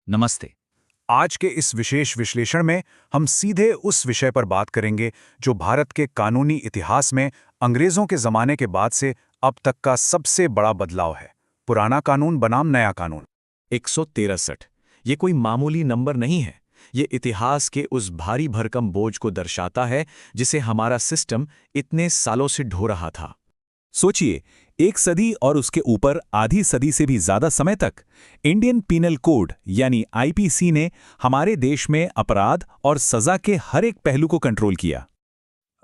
नमस्ते। आज के इस विशेष विश्लेषण में हम सीधे उस विषय पर बात करेंगे जो भारत के कानूनी इतिहास में अंग्रेजों के जमाने के बाद से अब तक का सबसे बड़ा बदलाव है। पुराना कानून बनाम नया कानून। 163। ये कोई मामूली नंबर नहीं है। ये इतिहास के उस भारी भरकम बोझ को दर्शाता है जिसे हमारा सिस्टम इतने सालों से ढो रहा था। सोचिए, एक सदी और उसके ऊपर आधी सदी से भी ज्यादा समय तक इंडियन पीनल कोड यानी आईपीसी ने हमारे देश में अपराध और सजा के हर एक पहलू को कंट्रोल किया।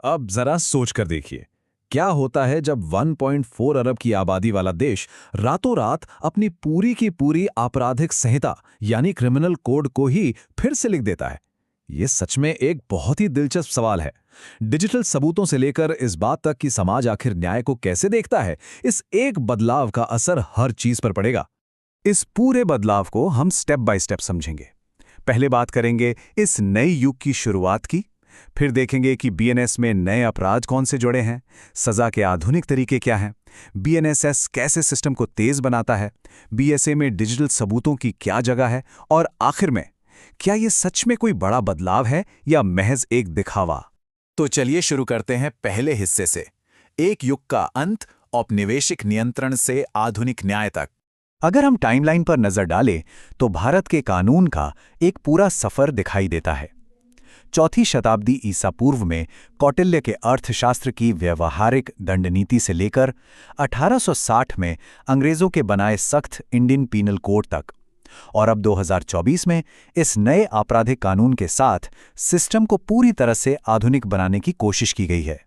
अब जरा सोच कर देखिए, क्या होता है जब 1.4 अरब की आबादी वाला देश रातों रात अपनी पूरी की पूरी आपराधिक संहिता यानी क्रिमिनल कोड को ही फिर से लिख देता है। ये सच में एक बहुत ही दिलचस्प सवाल है। डिजिटल सबूतों से लेकर इस बात तक कि समाज आखिर न्याय को कैसे देखता है, इस एक बदलाव का असर हर चीज पर पड़ेगा। इस पूरे बदलाव को हम स्टेप बाय स्टेप समझेंगे। पहले बात करेंगे इस नए युग की शुरुआत की, फिर देखेंगे कि बीएनएस में नए अपराध कौन से जुड़े हैं, सजा के आधुनिक तरीके क्या हैं, बीएनएसएस कैसे सिस्टम को तेज बनाता है, बीएसए में डिजिटल सबूतों की क्या जगह है, और आखिर में क्या ये सच में कोई बड़ा बदलाव है या महज एक दिखावा। तो चलिए शुरू करते हैं पहले हिस्से से, एक युग का अंत, औपनिवेशिक नियंत्रण से आधुनिक न्याय तक। अगर हम टाइमलाइन पर नजर डालें तो भारत के कानून का एक पूरा सफर दिखाई देता है। 4वीं शताब्दी ईसा पूर्व में कौटिल्य के अर्थशास्त्र की व्यवहारिक दंड नीति से लेकर 1860 में अंग्रेजों के बनाए सख्त इंडियन पीनल कोड तक, और अब 2024 में इस नए आपराधिक कानून के साथ सिस्टम को पूरी तरह से आधुनिक बनाने की कोशिश की गई है।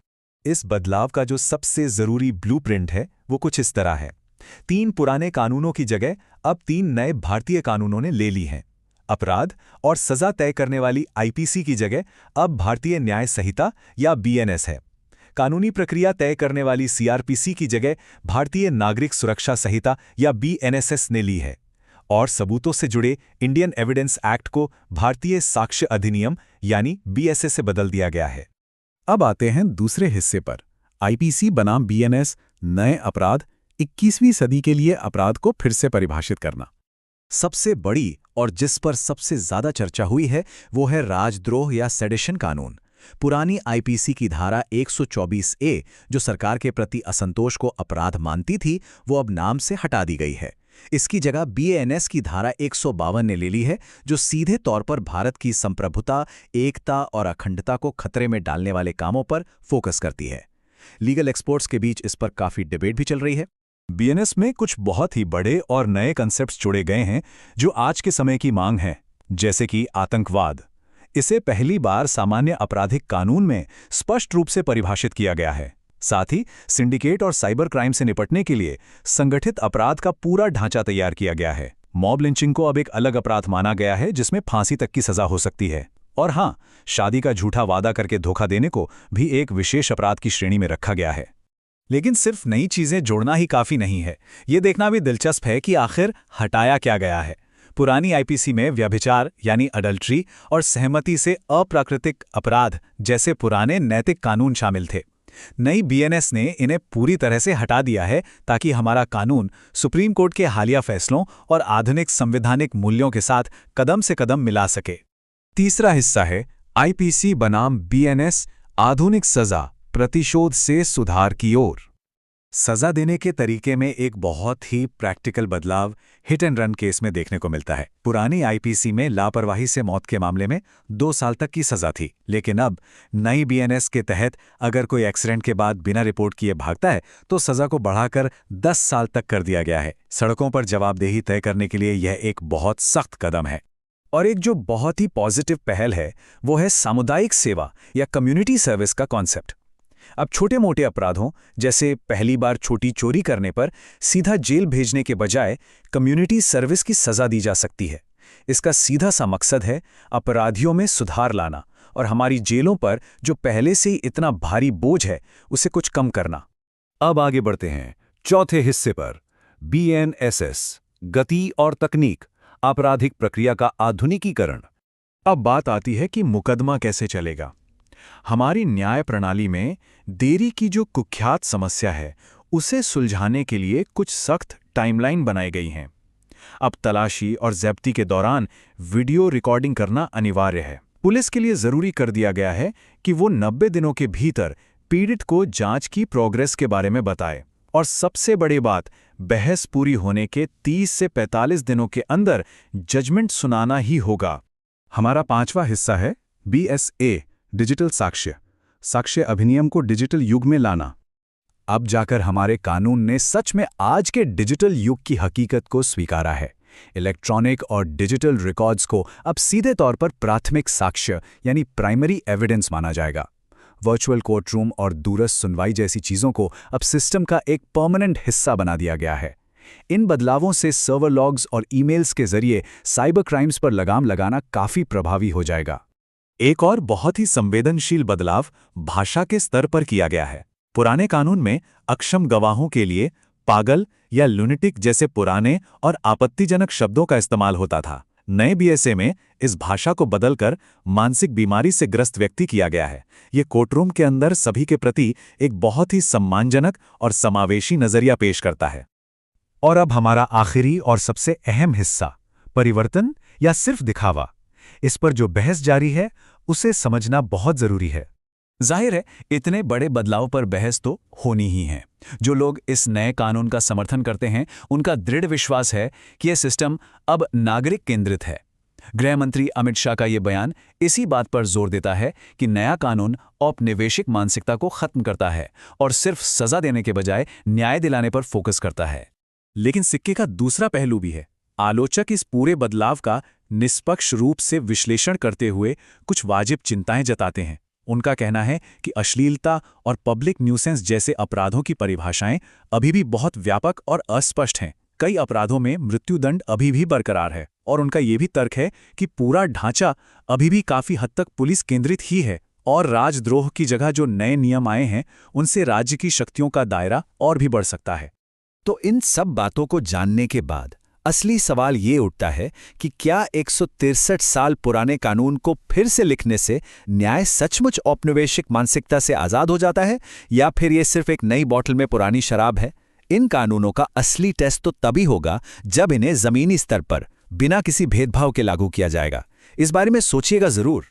इस बदलाव का जो सबसे जरूरी ब्लूप्रिंट है वो कुछ इस तरह है। 3 पुराने कानूनों की जगह अब 3 नए भारतीय कानूनों ने ले ली हैं। अपराध और सजा तय करने वाली आईपीसी की जगह अब भारतीय न्याय संहिता या बीएनएस है। कानूनी प्रक्रिया तय करने वाली सीआरपीसी की जगह भारतीय नागरिक सुरक्षा संहिता या बीएनएसएस ने ली है, और सबूतों से जुड़े इंडियन एविडेंस एक्ट को भारतीय साक्ष्य अधिनियम यानी बीएसए से बदल दिया गया है। अब आते हैं दूसरे हिस्से पर, आईपीसी बनाम बीएनएस, नए अपराध, 21वीं सदी के लिए अपराध को फिर से परिभाषित करना। सबसे बड़ी और जिस पर सबसे ज्यादा चर्चा हुई है वो है राजद्रोह या सेडिशन कानून। पुरानी आईपीसी की धारा 124A जो सरकार के प्रति असंतोष को अपराध मानती थी, वो अब नाम से हटा दी गई है। इसकी जगह बीएनएस की धारा 152 ने ले ली है, जो सीधे तौर पर भारत की संप्रभुता, एकता और अखंडता को खतरे में डालने वाले कामों पर फोकस करती है। लीगल एक्सपर्ट्स के बीच इस पर काफी डिबेट भी चल रही है। बीएनएस में कुछ बहुत ही बड़े और नए कंसेप्ट्स जुड़े गए हैं जो आज के समय की मांग है, जैसे कि आतंकवाद। इसे पहली बार सामान्य आपराधिक कानून में स्पष्ट रूप से परिभाषित किया गया है। साथ ही सिंडिकेट और साइबर क्राइम से निपटने के लिए संगठित अपराध का पूरा ढांचा तैयार किया गया है। मॉब लिंचिंग को अब एक अलग अपराध माना गया है जिसमें फांसी तक की सजा हो सकती है। और हां, शादी का झूठा वादा करके धोखा देने को भी एक विशेष अपराध की श्रेणी में रखा गया है। लेकिन सिर्फ नई चीजें जोड़ना ही काफी नहीं है, ये देखना भी दिलचस्प है कि आखिर हटाया क्या गया है। पुरानी आईपीसी में व्यभिचार यानी अडल्ट्री और सहमति से अप्राकृतिक अपराध जैसे पुराने नैतिक कानून शामिल थे। नई बीएनएस ने इन्हें पूरी तरह से हटा दिया है ताकि हमारा कानून सुप्रीम कोर्ट के हालिया फैसलों और आधुनिक संवैधानिक मूल्यों के साथ कदम से कदम मिला सके। तीसरा हिस्सा है आईपीसी बनाम बीएनएस, आधुनिक सजा प्रतिशोध से सुधार की ओर। सजा देने के तरीके में एक बहुत ही प्रैक्टिकल बदलाव हिट एंड रन केस में देखने को मिलता है। पुरानी आईपीसी में लापरवाही से मौत के मामले में 2 साल तक की सजा थी, लेकिन अब नई बीएनएस के तहत अगर कोई एक्सीडेंट के बाद बिना रिपोर्ट किए भागता है तो सजा को बढ़ाकर 10 साल तक कर दिया गया है। सड़कों पर जवाबदेही तय करने के लिए यह एक बहुत सख्त कदम है। और एक जो बहुत ही पॉजिटिव पहल है वो है सामुदायिक सेवा या कम्युनिटी सर्विस का कॉन्सेप्ट। अब छोटे मोटे अपराधों जैसे पहली बार छोटी चोरी करने पर सीधा जेल भेजने के बजाय कम्युनिटी सर्विस की सजा दी जा सकती है। इसका सीधा सा मकसद है अपराधियों में सुधार लाना और हमारी जेलों पर जो पहले से ही इतना भारी बोझ है उसे कुछ कम करना। अब आगे बढ़ते हैं चौथे हिस्से पर, बीएनएसएस, गति और तकनीक, आपराधिक प्रक्रिया का आधुनिकीकरण। अब बात आती है कि मुकदमा कैसे चलेगा। हमारी न्याय प्रणाली में देरी की जो कुख्यात समस्या है उसे सुलझाने के लिए कुछ सख्त टाइमलाइन बनाई गई हैं। अब तलाशी और ज़ब्ती के दौरान वीडियो रिकॉर्डिंग करना अनिवार्य है। पुलिस के लिए ज़रूरी कर दिया गया है कि वो 90 दिनों के भीतर पीड़ित को जांच की प्रोग्रेस के बारे में बताए। और सबसे बड़ी बात, बहस पूरी होने के 30 से 45 दिनों के अंदर जजमेंट सुनाना ही होगा। हमारा 5वां हिस्सा है BSA डिजिटल साक्ष्य अधिनियम को डिजिटल युग में लाना। अब जाकर हमारे कानून ने सच में आज के डिजिटल युग की हकीकत को स्वीकारा है। इलेक्ट्रॉनिक और डिजिटल रिकॉर्ड्स को अब सीधे तौर पर प्राथमिक साक्ष्य यानी प्राइमरी एविडेंस माना जाएगा। वर्चुअल कोर्टरूम और दूरस्थ सुनवाई जैसी चीज़ों को अब सिस्टम का एक परमानेंट हिस्सा बना दिया गया है। इन बदलावों से सर्वर लॉग्स और ईमेल्स के जरिए साइबर क्राइम्स पर लगाम लगाना काफ़ी प्रभावी हो जाएगा। एक और बहुत ही संवेदनशील बदलाव भाषा के स्तर पर किया गया है। पुराने कानून में अक्षम गवाहों के लिए पागल या लुनेटिक जैसे पुराने और आपत्तिजनक शब्दों का इस्तेमाल होता था। नए BSA में इस भाषा को बदलकर मानसिक बीमारी से ग्रस्त व्यक्ति किया गया है। ये कोर्टरूम के अंदर सभी के प्रति एक बहुत ही सम्मानजनक और समावेशी नजरिया पेश करता है। और अब हमारा आखिरी और सबसे अहम हिस्सा, परिवर्तन या सिर्फ दिखावा। इस पर जो बहस जारी है उसे समझना बहुत जरूरी है। जाहिर है, इतने बड़े बदलाव पर बहस तो होनी ही है। जो लोग इस नए कानून का समर्थन करते हैं उनका दृढ़ विश्वास है कि यह सिस्टम अब नागरिक केंद्रित है। गृह मंत्री अमित शाह का ये बयान इसी बात पर जोर देता है कि नया कानून औपनिवेशिक मानसिकता को खत्म करता है और सिर्फ सजा देने के बजाय न्याय दिलाने पर फोकस करता है। लेकिन सिक्के का दूसरा पहलू भी है। आलोचक इस पूरे बदलाव का निष्पक्ष रूप से विश्लेषण करते हुए कुछ वाजिब चिंताएं जताते हैं। उनका कहना है कि अश्लीलता और पब्लिक न्यूसेंस जैसे अपराधों की परिभाषाएं अभी भी बहुत व्यापक और अस्पष्ट हैं। कई अपराधों में मृत्युदंड अभी भी बरकरार है और उनका ये भी तर्क है कि पूरा ढांचा अभी भी काफी हद तक पुलिस केंद्रित ही है और राजद्रोह की जगह जो नए नियम आए हैं उनसे राज्य की शक्तियों का दायरा और भी बढ़ सकता है। तो इन सब बातों को जानने के बाद असली सवाल ये उठता है कि क्या 163 साल पुराने कानून को फिर से लिखने से न्याय सचमुच औपनिवेशिक मानसिकता से आज़ाद हो जाता है या फिर ये सिर्फ एक नई बॉटल में पुरानी शराब है? इन कानूनों का असली टेस्ट तो तभी होगा जब इन्हें ज़मीनी स्तर पर बिना किसी भेदभाव के लागू किया जाएगा। इस बारे में सोचिएगा ज़रूर।